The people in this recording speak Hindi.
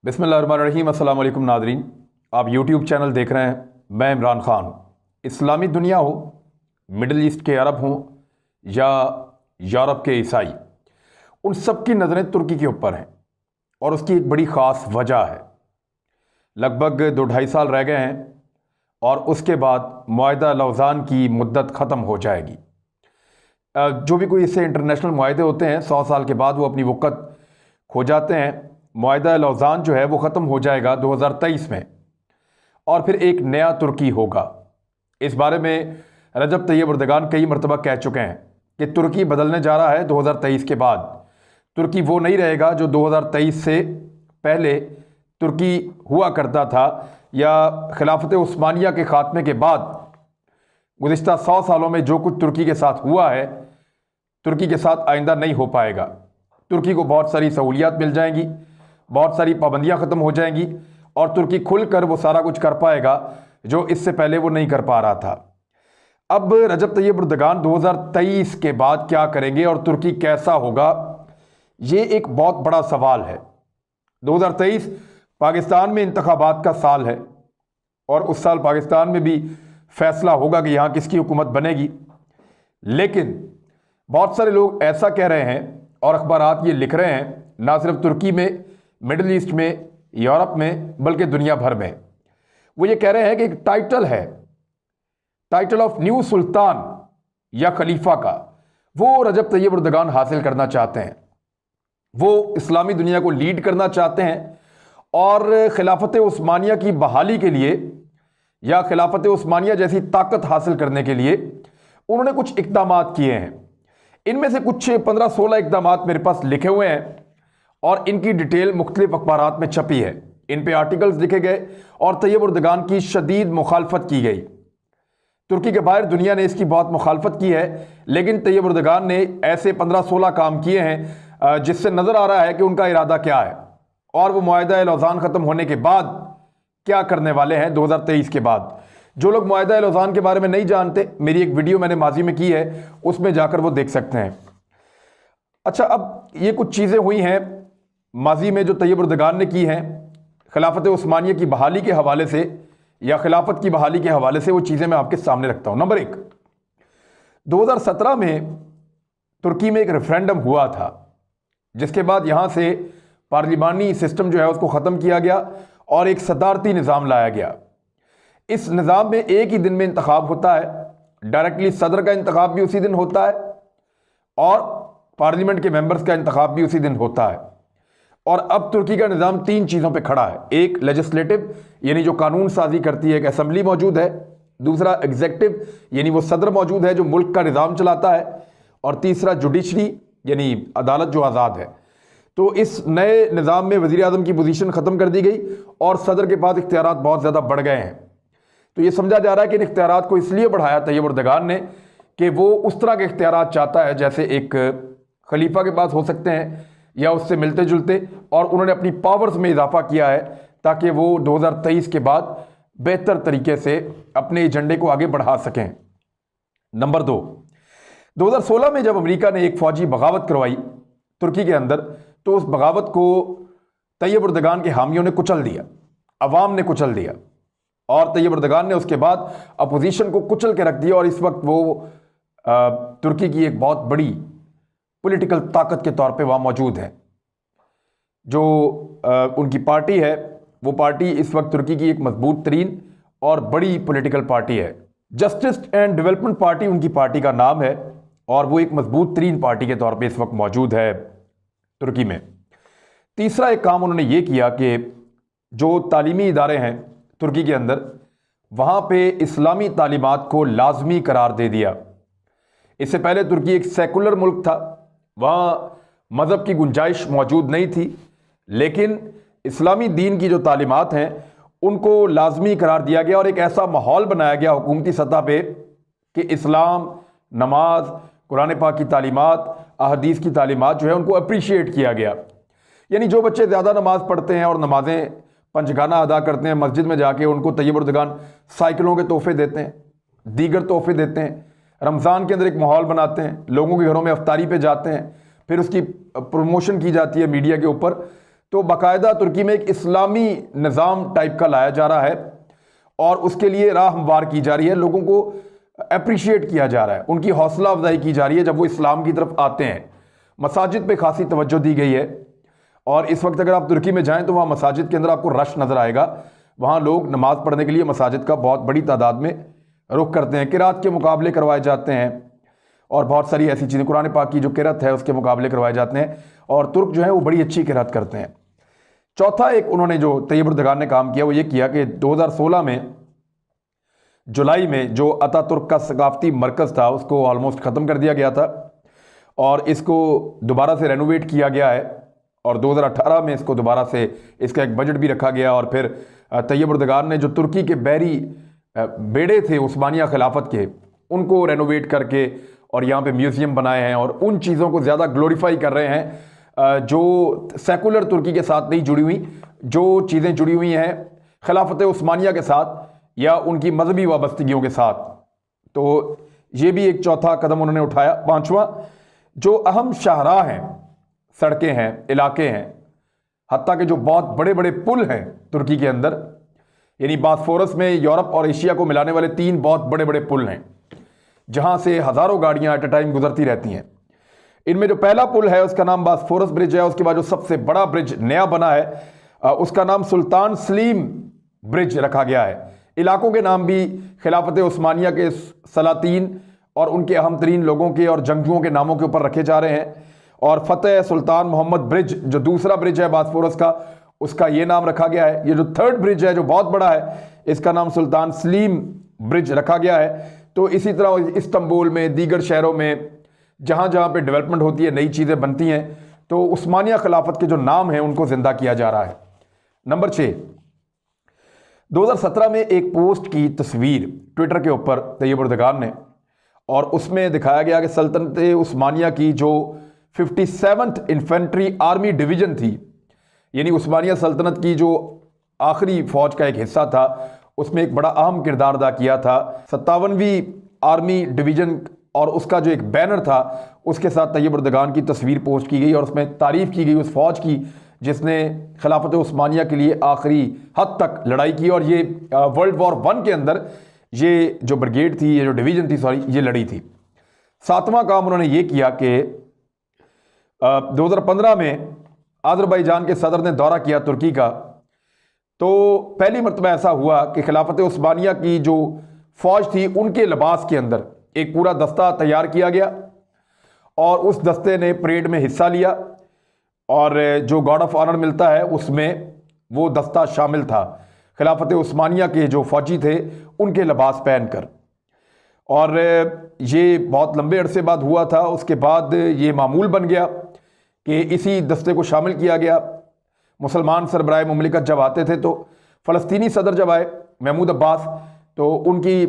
बिस्मिल्लाहिर्रहमानिर्रहीम। अस्सलाम वालेकुम नादरीन, आप यूट्यूब चैनल देख रहे हैं। मैं इमरान ख़ान। इस्लामी दुनिया हो, मिडल ईस्ट के अरब हों या यूरोप के ईसाई, उन सब की नज़रें तुर्की के ऊपर हैं और उसकी एक बड़ी ख़ास वजह है। लगभग 2-2.5 साल रह गए हैं और उसके बाद मुआहदा लौज़ान की मुद्दत ख़त्म हो जाएगी। जो भी कोई इससे इंटरनेशनल मुआहदे होते हैं 100 साल के बाद वो अपनी वक़्त खो जाते हैं। मुआहदा लौज़ान जो है वो ख़त्म हो जाएगा 2023 में और फिर एक नया तुर्की होगा। इस बारे में रजब तैयब एर्दोगान कई मरतबा कह चुके हैं कि तुर्की बदलने जा रहा है 2023 के बाद। तुर्की वो नहीं रहेगा जो 2023 से पहले तुर्की हुआ करता था या खिलाफत उस्मानिया के ख़ात्मे के बाद गुज़िश्ता 100 सालों में जो कुछ तुर्की के साथ हुआ है, तुर्की के साथ आइंदा नहीं हो पाएगा। तुर्की को बहुत सारी सहूलियात मिल जाएंगी, बहुत सारी पाबंदियां ख़त्म हो जाएंगी और तुर्की खुलकर वो सारा कुछ कर पाएगा जो इससे पहले वो नहीं कर पा रहा था। अब रजब तैयब एर्दोगान 2023 के बाद क्या करेंगे और तुर्की कैसा होगा, ये एक बहुत बड़ा सवाल है। 2023 पाकिस्तान में इंतखाबात का साल है और उस साल पाकिस्तान में भी फैसला होगा कि यहाँ किसकी हुकूमत बनेगी। लेकिन बहुत सारे लोग ऐसा कह रहे हैं और अखबारात ये लिख रहे हैं, ना सिर्फ तुर्की में, मिडल ईस्ट में, यूरोप में, बल्कि दुनिया भर में। वो ये कह रहे हैं कि एक टाइटल है, टाइटल ऑफ न्यू सुल्तान या खलीफा का, वो रजब तैयब एर्दोगान हासिल करना चाहते हैं। वो इस्लामी दुनिया को लीड करना चाहते हैं और खिलाफत उस्मानिया की बहाली के लिए या खिलाफत उस्मानिया जैसी ताकत हासिल करने के लिए उन्होंने कुछ इक़दाम किए हैं। इनमें से कुछ 15-16 इक़दाम मेरे पास लिखे हुए हैं और इनकी डिटेल मुख्तलिफ अखबारात में छपी है। इन पे आर्टिकल्स लिखे गए और तैयब एर्दोगान की शदीद मुखालफत की गई। तुर्की के बाहर दुनिया ने इसकी बहुत मुखालफत की है, लेकिन तैयब एर्दोगान ने ऐसे 15-16 काम किए हैं जिससे नज़र आ रहा है कि उनका इरादा क्या है और वो मुआहदा लौज़ान ख़त्म होने के बाद क्या करने वाले हैं 2023 के बाद। जो लोग मुआहदा लौज़ान के बारे में नहीं जानते, मेरी एक वीडियो मैंने माजी में की है, उसमें जाकर वो देख सकते हैं। अच्छा, अब ये कुछ चीज़ें हुई हैं माजी में जो तैयब एर्दोगान ने की हैं खिलाफत उस्मानिया की बहाली के हवाले से या खिलाफत की बहाली के हवाले से, वो चीज़ें मैं आपके सामने रखता हूँ। नंबर 1, 2017 में तुर्की में एक रेफरेंडम हुआ था जिसके बाद यहाँ से पार्लिमानी सिस्टम जो है उसको ख़त्म किया गया और एक सदारती निज़ाम लाया गया। इस निज़ाम में एक ही दिन में इंतखाब होता है, डायरेक्टली सदर का इंतखाब भी उसी दिन होता है और पार्लियामेंट के मेंबर्स का इंतखाब भी उसी दिन होता है। और अब तुर्की का निज़ाम 3 चीज़ों पे खड़ा है। एक, लेजिस्लेटिव यानी जो कानून साजी करती है, एक असेंबली मौजूद है। दूसरा, एग्जेक्टिव यानी वो सदर मौजूद है जो मुल्क का निज़ाम चलाता है। और तीसरा, जुडिशरी यानी अदालत जो आज़ाद है। तो इस नए निज़ाम में वज़ीर आज़म की पोजीशन ख़त्म कर दी गई और सदर के पास इख्तियारात बहुत ज़्यादा बढ़ गए हैं। तो ये समझा जा रहा है कि इन इख्तियारात को इसलिए बढ़ाया तैयब एर्दोगान ने कि वो उस तरह के इख्तियारात चाहता है जैसे एक खलीफा के पास हो सकते हैं या उससे मिलते जुलते, और उन्होंने अपनी पावर्स में इजाफा किया है ताकि वो 2023 के बाद बेहतर तरीके से अपने एजेंडे को आगे बढ़ा सकें। नंबर 2, 2016 में जब अमेरिका ने एक फ़ौजी बगावत करवाई तुर्की के अंदर, तो उस बगावत को तैयब एर्दोगान के हामियों ने कुचल दिया, अवाम ने कुचल दिया और तैयब एर्दोगान ने उसके बाद अपोजिशन को कुचल के रख दिया। और इस वक्त वो तुर्की की एक बहुत बड़ी पॉलिटिकल ताकत के तौर पे वहाँ मौजूद है। जो उनकी पार्टी है, वो पार्टी इस वक्त तुर्की की एक मजबूत तरीन और बड़ी पॉलिटिकल पार्टी है। जस्टिस एंड डेवलपमेंट पार्टी उनकी पार्टी का नाम है और वो एक मजबूत तरीन पार्टी के तौर पे इस वक्त मौजूद है तुर्की में। तीसरा एक काम उन्होंने ये किया कि जो तालीमी इदारे हैं तुर्की के अंदर, वहाँ पे इस्लामी तालीमात को लाजमी करार दे दिया। इससे पहले तुर्की एक सेकुलर मुल्क था, वहाँ मज़हब की गुंजाइश मौजूद नहीं थी, लेकिन इस्लामी दीन की जो तालीमात हैं उनको लाजमी करार दिया गया और एक ऐसा माहौल बनाया गया हुकूमती सतह पे कि इस्लाम, नमाज, कुरान पाक की तालीमात, अहदीस की तालीमात जो है उनको अप्रिशिएट किया गया। यानी जो बच्चे ज़्यादा नमाज़ पढ़ते हैं और नमाजें पंचगाना अदा करते हैं मस्जिद में जाके, उनको तैयब एर्दोगान साइकिलों के तोहफे देते हैं, दीगर तोहफे देते हैं। रमज़ान के अंदर एक माहौल बनाते हैं, लोगों के घरों में अफ्तारी पे जाते हैं, फिर उसकी प्रमोशन की जाती है मीडिया के ऊपर। तो बाकायदा तुर्की में एक इस्लामी निज़ाम टाइप का लाया जा रहा है और उसके लिए राह हमवार की जा रही है, लोगों को अप्रिशिएट किया जा रहा है, उनकी हौसला अफजाई की जा रही है जब वो इस्लाम की तरफ आते हैं। मसाजिद पे खासी तवज्जो दी गई है और इस वक्त अगर आप तुर्की में जाएं तो वहाँ मसाजिद के अंदर आपको रश नज़र आएगा। वहाँ लोग नमाज़ पढ़ने के लिए मसाजिद का बहुत बड़ी तादाद में रुख करते हैं, किरात के मुकाबले करवाए जाते हैं और बहुत सारी ऐसी चीज़ें, कुरान पाक की जो किरात है उसके मुकाबले करवाए जाते हैं और तुर्क जो है वो बड़ी अच्छी किरात करते हैं। चौथा एक उन्होंने जो तैयब उर्दगान ने काम किया वो ये किया कि 2016 में जुलाई में जो अतातुर्क का सकाफती मरकज़ था उसको ऑलमोस्ट ख़त्म कर दिया गया था और इसको दोबारा से रेनोवेट किया गया है और 2018 में इसको दोबारा से इसका एक बजट भी रखा गया और फिर तैयब उर्दगान ने जो तुर्की के बहरी बेड़े थे उस्मानिया खिलाफत के उनको रेनोवेट करके और यहाँ पे म्यूज़ियम बनाए हैं और उन चीज़ों को ज़्यादा ग्लोरीफाई कर रहे हैं जो सेकुलर तुर्की के साथ नहीं जुड़ी हुई, जो चीज़ें जुड़ी हुई हैं खिलाफत उस्मानिया के साथ या उनकी मजहबी वाबस्तगियों के साथ। तो ये भी एक चौथा कदम उन्होंने उठाया। पांचवा, जो अहम शाहराह हैं, सड़कें हैं, इलाके हैं, हत्ता के जो बहुत बड़े बड़े पुल हैं तुर्की के अंदर, यानी बॉस्फोरस में यूरोप और एशिया को मिलाने वाले 3 बहुत बड़े बड़े पुल हैं जहां से हज़ारों गाड़ियां एट अ टाइम गुजरती रहती हैं। इनमें जो पहला पुल है उसका नाम बॉस्फोरस ब्रिज है, उसके बाद जो सबसे बड़ा ब्रिज नया बना है उसका नाम सुल्तान सलीम ब्रिज रखा गया है। इलाकों के नाम भी खिलाफत उस्मानिया के सलातीन और उनके अहम तरीन लोगों के और जंगजुओं के नामों के ऊपर रखे जा रहे हैं और फ़तेह सुल्तान मोहम्मद ब्रिज जो दूसरा ब्रिज है बॉस्फोरस का उसका ये नाम रखा गया है। ये जो थर्ड ब्रिज है जो बहुत बड़ा है इसका नाम सुल्तान सलीम ब्रिज रखा गया है। तो इसी तरह इस्तांबुल में, दीगर शहरों में जहाँ जहाँ पे डेवलपमेंट होती है, नई चीज़ें बनती हैं, तो उस्मानिया खिलाफत के जो नाम हैं उनको ज़िंदा किया जा रहा है। नंबर 6, 2017 में एक पोस्ट की तस्वीर ट्विटर के ऊपर तैयब उर्दगान ने और उसमें दिखाया गया कि सल्तनत उस्मानिया की जो 57th इन्फेंट्री आर्मी डिवीज़न थी, यानी उस्मानिया सल्तनत की जो आखिरी फ़ौज का एक हिस्सा था, उसमें एक बड़ा अहम किरदार अदा किया था 57वीं आर्मी डिवीज़न और उसका जो एक बैनर था उसके साथ तैयब उर्दगान की तस्वीर पोस्ट की गई और उसमें तारीफ़ की गई उस फ़ौज की जिसने खिलाफत उस्मानिया के लिए आखिरी हद तक लड़ाई की और ये वर्ल्ड वॉर 1 के अंदर ये जो ब्रिगेड थी, ये जो डिवीज़न थी, सॉरी, ये लड़ी थी। 7वां काम उन्होंने ये किया कि 2015 में अज़रबैजान के सदर ने दौरा किया तुर्की का, तो पहली मरतबा ऐसा हुआ कि खिलाफत उस्मानिया की जो फ़ौज थी उनके लिबास के अंदर एक पूरा दस्ता तैयार किया गया और उस दस्ते ने परेड में हिस्सा लिया और जो गार्ड ऑफ ऑनर मिलता है उसमें वो दस्ता शामिल था खिलाफत उस्मानिया के जो फ़ौजी थे उनके लिबास पहनकर। और ये बहुत लंबे अरसे बाद हुआ था। उसके बाद ये मामूल बन गया कि इसी दस्ते को शामिल किया गया। मुसलमान सरबराह मुमलिकत जब आते थे तो फ़लस्तीनी सदर जब आए महमूद अब्बास, तो उनकी